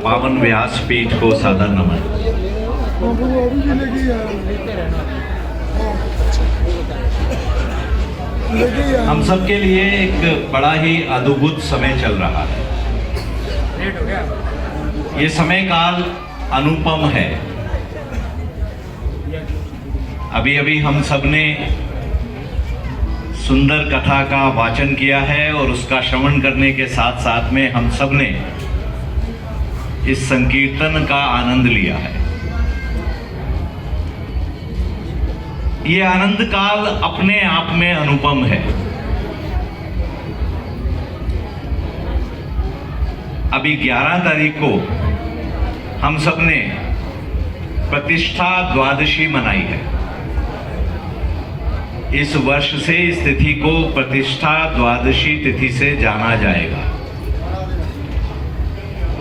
पावन व्यासपीठ को सादर नमन। हम सबके लिए एक बड़ा ही अद्भुत समय चल रहा है। ये समय काल अनुपम है। अभी अभी हम सबने सुंदर कथा का वाचन किया है और उसका श्रवण करने के साथ साथ में हम सबने इस संकीर्तन का आनंद लिया है। ये आनंद काल अपने आप में अनुपम है। अभी 11 तारीख को हम सबने प्रतिष्ठा द्वादशी मनाई है। इस वर्ष से इस तिथि को प्रतिष्ठा द्वादशी तिथि से जाना जाएगा।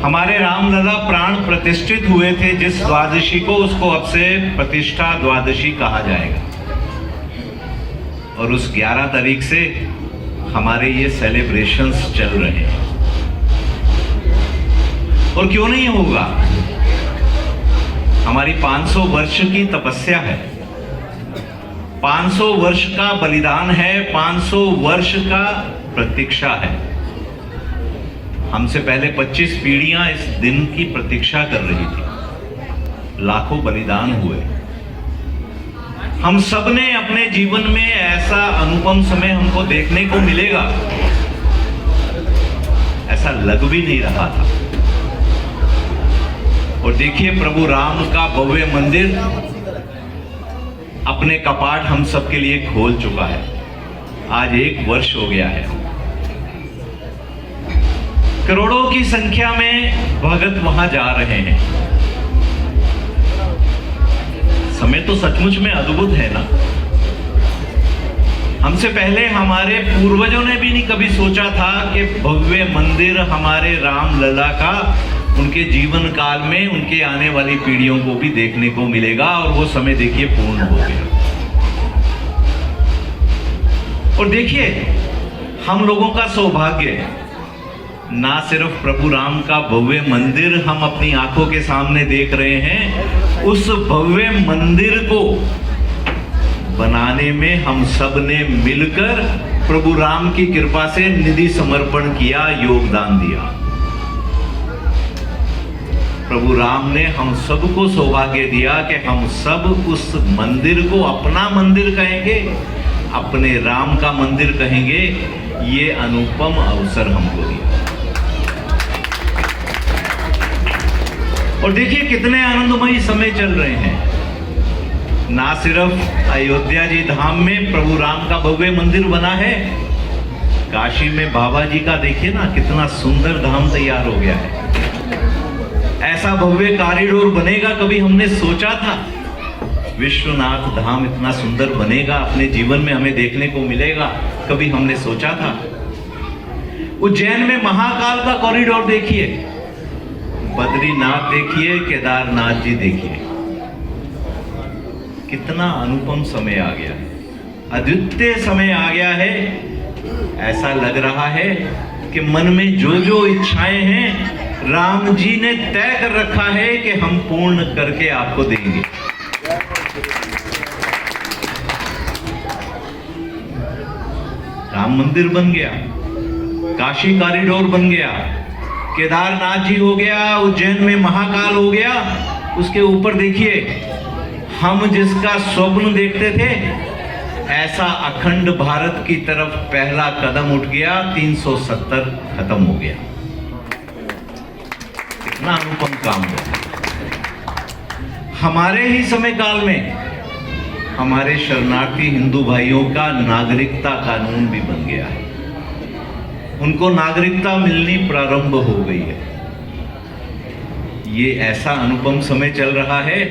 हमारे रामलला प्राण प्रतिष्ठित हुए थे जिस द्वादशी को, उसको अब से प्रतिष्ठा द्वादशी कहा जाएगा। और उस 11 तारीख से हमारे ये सेलिब्रेशंस चल रहे हैं। और क्यों नहीं होगा? हमारी 500 वर्ष की तपस्या है, 500 वर्ष का बलिदान है, 500 वर्ष का प्रतीक्षा है। हमसे पहले 25 पीढ़ियां इस दिन की प्रतीक्षा कर रही थी। लाखों बलिदान हुए। हम सब ने अपने जीवन में ऐसा अनुपम समय हमको देखने को मिलेगा, ऐसा लग भी नहीं रहा था। और देखिए, प्रभु राम का भव्य मंदिर अपने कपाट हम सबके लिए खोल चुका है। आज 1 वर्ष हो गया है। करोड़ों की संख्या में भगत वहां जा रहे हैं। समय तो सचमुच में अद्भुत है ना। हमसे पहले हमारे पूर्वजों ने भी नहीं कभी सोचा था कि भव्य मंदिर हमारे रामलला का उनके जीवन काल में उनके आने वाली पीढ़ियों को भी देखने को मिलेगा। और वो समय देखिए पूर्ण हो गया। और देखिए, हम लोगों का सौभाग्य, ना सिर्फ प्रभु राम का भव्य मंदिर हम अपनी आंखों के सामने देख रहे हैं, उस भव्य मंदिर को बनाने में हम सब ने मिलकर प्रभु राम की कृपा से निधि समर्पण किया, योगदान दिया। प्रभु राम ने हम सबको सौभाग्य दिया कि हम सब उस मंदिर को अपना मंदिर कहेंगे, अपने राम का मंदिर कहेंगे। ये अनुपम अवसर हमको दिया। और देखिए कितने आनंदमयी समय चल रहे हैं। ना सिर्फ अयोध्या जी धाम में प्रभु राम का भव्य मंदिर बना है, काशी में बाबा जी का देखिए ना कितना सुंदर धाम तैयार हो गया है। ऐसा भव्य कॉरिडोर बनेगा, कभी हमने सोचा था? विश्वनाथ धाम इतना सुंदर बनेगा, अपने जीवन में हमें देखने को मिलेगा, कभी हमने सोचा था? उज्जैन में महाकाल का कॉरिडोर देखिए, बद्रीनाथ देखिए, केदारनाथ जी देखिए। कितना अनुपम समय आ गया है, अद्वितीय समय आ गया है। ऐसा लग रहा है कि मन में जो जो इच्छाएं हैं राम जी ने तय कर रखा है कि हम पूर्ण करके आपको देंगे। राम मंदिर बन गया, काशी कॉरिडोर बन गया, केदारनाथ जी हो गया, उज्जैन में महाकाल हो गया। उसके ऊपर देखिए, हम जिसका स्वप्न देखते थे, ऐसा अखंड भारत की तरफ पहला कदम उठ गया। 370 खत्म हो गया। कितना अनुपम काम है। हमारे ही समय काल में हमारे शरणार्थी हिंदू भाइयों का नागरिकता कानून भी बन गया है। उनको नागरिकता मिलनी प्रारंभ हो गई है। ये ऐसा अनुपम समय चल रहा है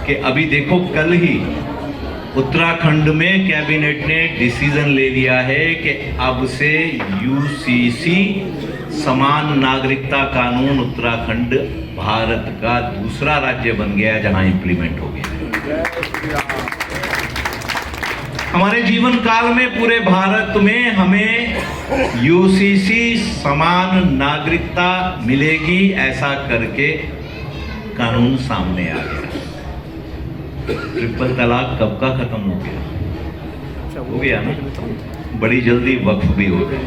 कि अभी देखो, कल ही उत्तराखंड में कैबिनेट ने डिसीजन ले लिया है कि अब से यूसीसी समान नागरिकता कानून उत्तराखंड भारत का दूसरा राज्य बन गया जहां इंप्लीमेंट हो गया। हमारे जीवन काल में पूरे भारत में हमें यूसीसी समान नागरिकता मिलेगी, ऐसा करके कानून सामने आ गया। ट्रिपल तलाक कब का खत्म हो गया? हो गया ना, बड़ी जल्दी वक्फ भी हो गया।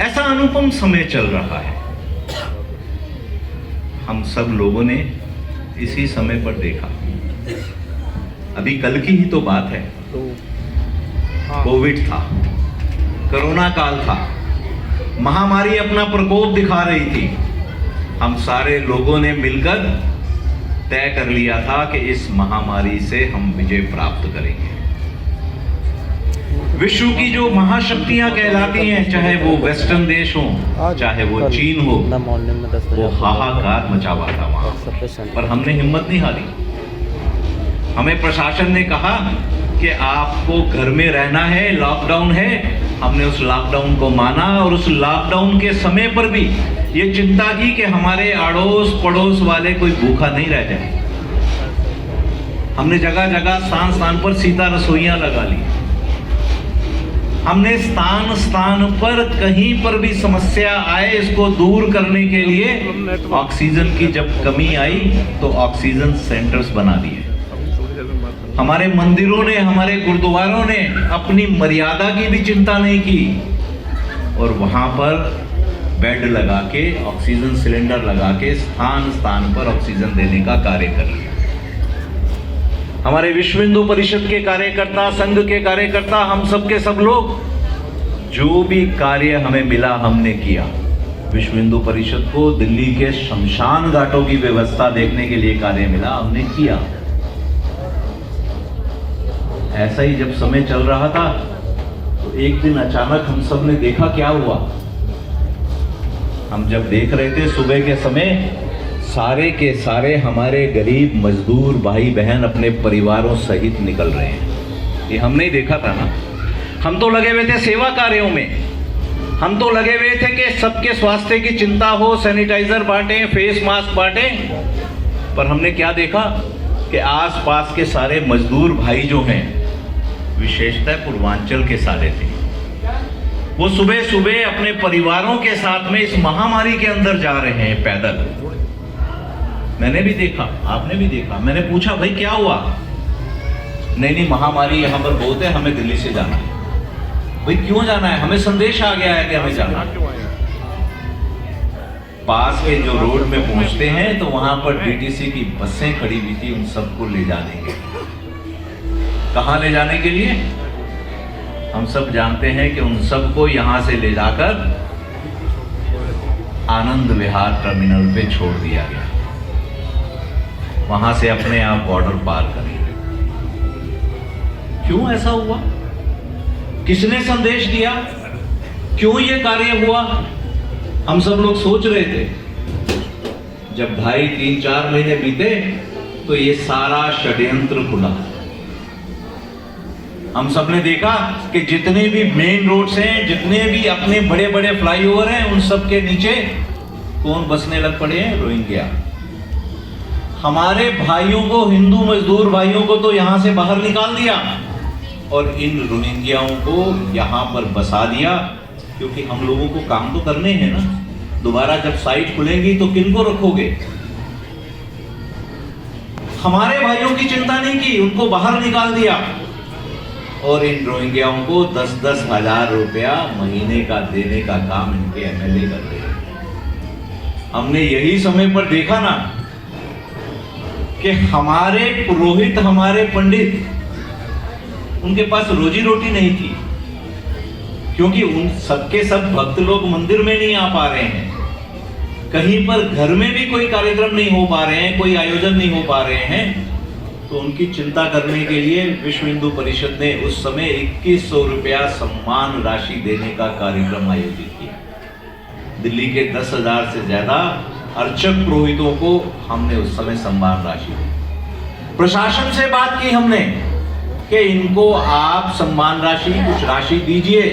ऐसा अनुपम समय चल रहा है। हम सब लोगों ने इसी समय पर देखा, अभी कल की ही तो बात है, कोविड था, कोरोना काल था, महामारी अपना प्रकोप दिखा रही थी। हम सारे लोगों ने मिलकर तय कर लिया था कि इस महामारी से हम विजय प्राप्त करेंगे। विश्व की जो महाशक्तियां कहलाती हैं, चाहे वो वेस्टर्न देश हो, चाहे वो चीन हो, वो हाहाकार मचा हुआ था वहां, पर हमने हिम्मत नहीं हारी। हमें प्रशासन ने कहा कि आपको घर में रहना है, लॉकडाउन है। हमने उस लॉकडाउन को माना और उस लॉकडाउन के समय पर भी ये चिंता की कि हमारे अड़ोस पड़ोस वाले कोई भूखा नहीं रह जाए। हमने जगह जगह स्थान स्थान पर सीता रसोइयां लगा ली। हमने स्थान स्थान पर कहीं पर भी समस्या आए, इसको दूर करने के लिए ऑक्सीजन की जब कमी आई तो ऑक्सीजन सेंटर्स बना दिए। हमारे मंदिरों ने, हमारे गुरुद्वारों ने अपनी मर्यादा की भी चिंता नहीं की और वहां पर बेड लगा के, ऑक्सीजन सिलेंडर लगा के स्थान स्थान पर ऑक्सीजन देने का कार्य कर लिया। हमारे विश्व हिंदू परिषद के कार्यकर्ता, संघ के कार्यकर्ता, हम सब के सब लोग, जो भी कार्य हमें मिला हमने किया। विश्व हिंदू परिषद को दिल्ली के शमशान घाटों की व्यवस्था देखने के लिए कार्य मिला, हमने किया। ऐसा ही जब समय चल रहा था तो एक दिन अचानक हम सब ने देखा क्या हुआ। हम जब देख रहे थे सुबह के समय, सारे के सारे हमारे गरीब मजदूर भाई बहन अपने परिवारों सहित निकल रहे हैं। ये हम नहीं देखा था ना। हम तो लगे हुए थे सेवा कार्यों में, हम तो लगे हुए थे कि सबके स्वास्थ्य की चिंता हो, सैनिटाइजर बांटे, फेस मास्क बांटे, पर हमने क्या देखा कि आसपास के सारे मजदूर भाई जो हैं, विशेषतः पूर्वांचल के सारे थे, वो सुबह सुबह अपने परिवारों के साथ में इस महामारी के अंदर जा रहे हैं पैदल। मैंने भी देखा, आपने भी देखा। मैंने पूछा भाई क्या हुआ? नहीं, महामारी यहाँ पर बहुत है, हमें दिल्ली से जाना है। भाई क्यों जाना है? हमें संदेश आ गया है कि हमें जाना है। पास के जो रोड में पहुंचते हैं तो वहां पर डीटीसी की बसें खड़ी हुई थी, उन सबको ले जाने के लिए। कहां ले जाने के लिए? हम सब जानते हैं कि उन सबको यहां से ले जाकर आनंद विहार टर्मिनल पे छोड़ दिया गया। वहां से अपने आप बॉर्डर पार करेंगे। क्यों ऐसा हुआ? किसने संदेश दिया? क्यों ये कार्य हुआ? हम सब लोग सोच रहे थे। जब 2.5-3-4 महीने बीते तो ये सारा षड्यंत्र खुला। हम सब ने देखा कि जितने भी मेन रोड्स हैं, जितने भी अपने बड़े बड़े फ्लाईओवर हैं, उन सब के नीचे कौन बसने लग पड़े हैं? रोहिंग्या। हमारे भाइयों को, हिंदू मजदूर भाइयों को तो यहां से बाहर निकाल दिया और इन रोहिंग्याओं को यहां पर बसा दिया, क्योंकि हम लोगों को काम तो करने हैं ना। दोबारा जब साइट खुलेगी तो किनको रखोगे? हमारे भाइयों की चिंता नहीं की, उनको बाहर निकाल दिया और इन रोहिंग्याओं को 10-10 हजार रुपया महीने का देने का काम इनके एमएलए कर रहे हैं। हमने यही समय पर देखा ना कि हमारे पुरोहित, हमारे पंडित, उनके पास रोजी रोटी नहीं थी, क्योंकि उन सबके सब भक्त लोग मंदिर में नहीं आ पा रहे हैं, कहीं पर घर में भी कोई कार्यक्रम नहीं हो पा रहे हैं, कोई आयोजन नहीं हो पा रहे हैं। तो उनकी चिंता करने के लिए विश्व हिंदू परिषद ने उस समय 2100 रुपया सम्मान राशि देने का कार्यक्रम आयोजित किया। दिल्ली के 10,000 से ज्यादा अर्चक पुरोहितों को हमने उस समय सम्मान राशि दी। प्रशासन से बात की हमने कि इनको आप सम्मान राशि, कुछ राशि दीजिए।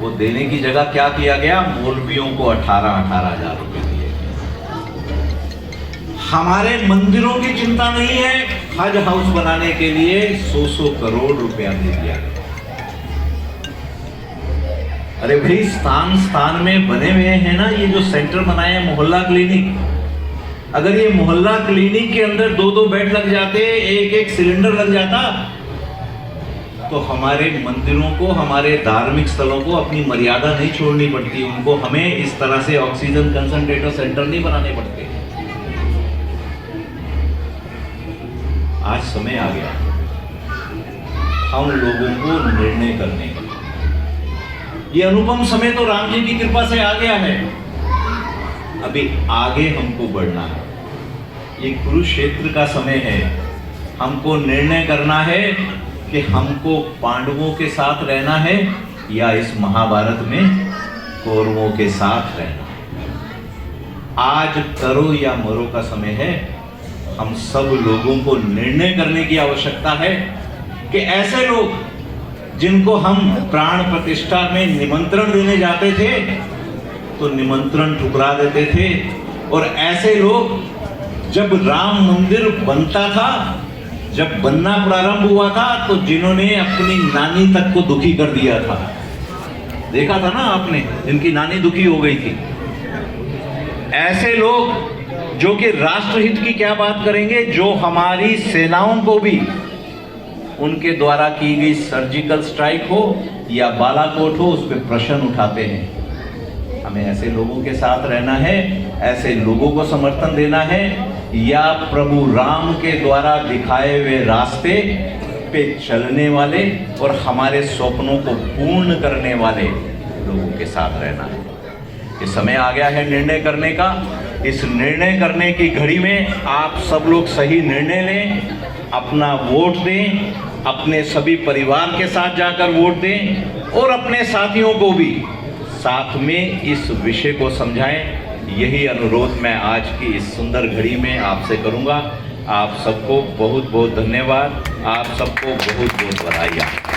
वो देने की जगह क्या किया गया? मौलवियों को 18,000 रुपए दिए। हमारे मंदिरों की चिंता नहीं है, हज हाउस बनाने के लिए 100 करोड़ रुपया दे दिया। अरे भाई, स्थान स्थान में बने हुए हैं ना ये जो सेंटर बनाए हैं मोहल्ला क्लिनिक, अगर ये मोहल्ला क्लिनिक के अंदर 2-2 बेड लग जाते, 1-1 सिलेंडर लग जाता, तो हमारे मंदिरों को, हमारे धार्मिक स्थलों को अपनी मर्यादा नहीं छोड़नी पड़ती, उनको हमें इस तरह से ऑक्सीजन कंसंट्रेटर सेंटर नहीं बनाने पड़ते। आज समय आ गया हम लोगों को निर्णय करने का। ये अनुपम समय तो राम जी की कृपा से आ गया है, अभी आगे हमको बढ़ना है। ये कुरुक्षेत्र का समय है, हमको निर्णय करना है कि हमको पांडवों के साथ रहना है या इस महाभारत में कौरवों के साथ रहना। आज करो या मरो का समय है। हम सब लोगों को निर्णय करने की आवश्यकता है कि ऐसे लोग जिनको हम प्राण प्रतिष्ठा में निमंत्रण देने जाते थे तो निमंत्रण ठुकरा देते थे, और ऐसे लोग जब राम मंदिर बनता था, जब बनना प्रारंभ हुआ था, तो जिन्होंने अपनी नानी तक को दुखी कर दिया था, देखा था ना आपने, जिनकी नानी दुखी हो गई थी, ऐसे लोग जो कि राष्ट्रहित की क्या बात करेंगे, जो हमारी सेनाओं को भी उनके द्वारा की गई सर्जिकल स्ट्राइक हो या बालाकोट हो, उस पर प्रश्न उठाते हैं। हमें ऐसे लोगों के साथ रहना है, ऐसे लोगों को समर्थन देना है, या प्रभु राम के द्वारा दिखाए हुए रास्ते पे चलने वाले और हमारे स्वप्नों को पूर्ण करने वाले लोगों के साथ रहना है। ये समय आ गया है निर्णय करने का। इस निर्णय करने की घड़ी में आप सब लोग सही निर्णय लें, अपना वोट दें, अपने सभी परिवार के साथ जाकर वोट दें, और अपने साथियों को भी साथ में इस विषय को समझाएं। यही अनुरोध मैं आज की इस सुंदर घड़ी में आपसे करूंगा। आप सबको बहुत बहुत धन्यवाद, आप सबको बहुत बहुत बधाई।